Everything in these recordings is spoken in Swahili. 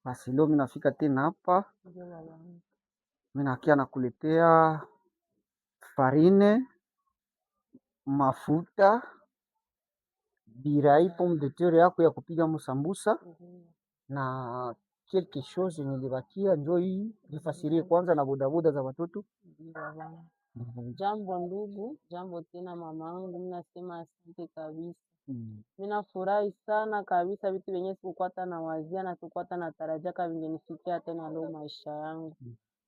Basi leo mimi nafika tena hapa, Ndio babangu. mimi nakia nakuletea farine, mafuta, birai, pomme de terre yako ya kupiga msambusa Ndio. na quelque chose nilibakia, njoo hii nifasirie kwanza na bodaboda za watoto. Ndio babangu. Jambo ndugu, jambo tena mamangu, mimi nasema asante kabisa. Mimi nafurahi sana kabisa, vitu vyenye sikukuwa hata nawazia na sikukuwa hata natarajia vingenifikia tena leo maisha yangu.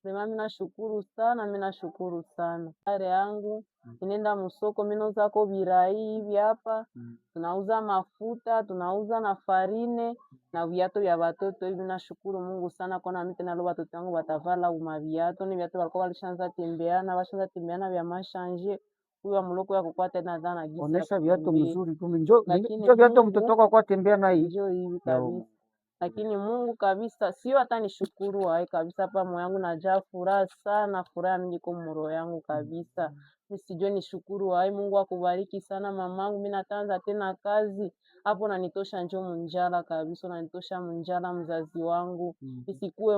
Mimi nashukuru sana, mimi nashukuru sana. Are yangu inaenda msoko, mimi nauza ko birai hivi hapa. Tunauza mafuta, tunauza na farine na viatu vya watoto hivi. Nashukuru Mungu sana kwa nami tena leo watoto wangu watavala viatu. Ni viatu walikuwa walishaanza tembeana vya mashanje. Huyo mloko ya kukua tena dhana gisi. Onesha viatu mzuri kumi, njoo viatu mtoto wako kwa tembea na hii. Njoo hivi kabisa. Lakini Mungu kabisa sio hata nishukuru wae kabisa, hapa moyo wangu najaa furaha sana, furaha mingi kwa moyo yangu kabisa. Nisijue nishukuru wae. Mungu akubariki sana mamangu, mimi natanza tena kazi hapo, nanitosha njoo munjala kabisa, nanitosha munjala mzazi wangu. Isikuwe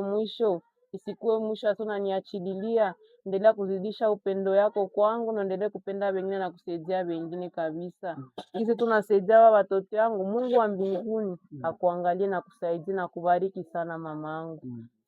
mwisho hata unaniachililia. Endelea kuzidisha upendo yako kwangu, na endelee kupenda wengine na kusaidia wengine kabisa. Hizi tunasaidia watoto yangu, Mungu wa mbinguni akuangalie na kusaidia na kubariki sana mamangu.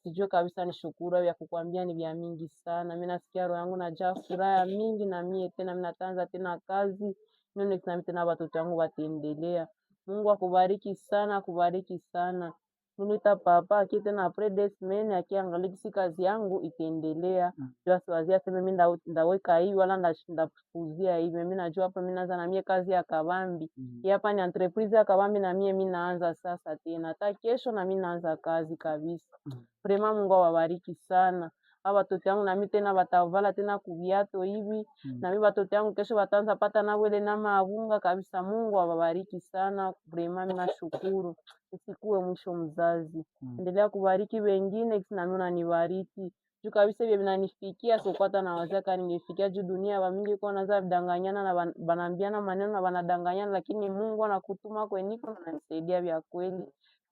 Sijue kabisa nishukuru ya kukwambia ni vya mingi sana. Mimi nasikia roho yangu najaa furaha mingi, na mimi tena mimi natanza tena kazi. Mimi tena watoto wangu wataendelea. Mungu akubariki sana, akubariki sana. Mimi nita papa akite na après 2 semaines akiangalia kisi kazi yangu itaendelea. Jua siwazia sema mimi ndaweka hivi wala ndafuzia hivi. Mimi najua hapa mimi naanza na mie kazi ya kabambi. Hapa ni entreprise ya kabambi, na mimi naanza sasa tena. Hata kesho na mimi naanza kazi kabisa. Prema Mungu awabariki sana. Hawa watoto wangu na mimi tena watavala tena kuviato hivi. Na mimi watoto wangu kesho wataanza pata na wele na maavunga kabisa. Mungu awabariki sana. Prema mimi nashukuru. Usikuwe mwisho mzazi. Endelea kubariki wengine na mimi unanibariki. Juu kabisa hivi vinanifikia sio hata na wazaka ningefikia juu dunia wa mingi kwa naza vidanganyana na banambiana maneno na banadanganyana, lakini Mungu anakutuma kweniko na ananisaidia vya kweli.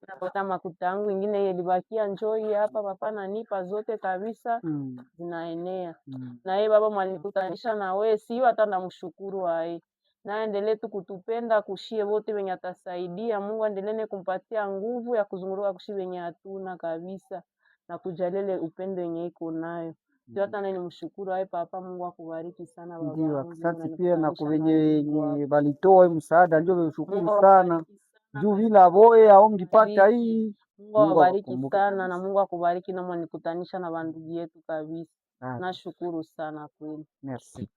Napata makuta yangu ingine ilibakia njoi hapa papa nanipa zote kabisa zinaenea. Na yeye baba mwalikutanisha na wewe, sio hata namshukuru wae. Na endelee tu kutupenda kushie wote wenye atasaidia. Mungu endelee kumpatia nguvu ya kuzunguruka kushie wenye hatuna kabisa, na kujalele upendo yenye iko nayo. Sio hata nani mshukuru wae papa. Mungu akubariki sana baba. Ndio, asante pia na kwa wenye balitoa msaada, ndio nashukuru sana. Juu bila boye aongipata hii. Mungu awabariki sana, na Mungu akubariki na mwanikutanisha na bandugu yetu kabisa. Nashukuru sana kweli. Merci.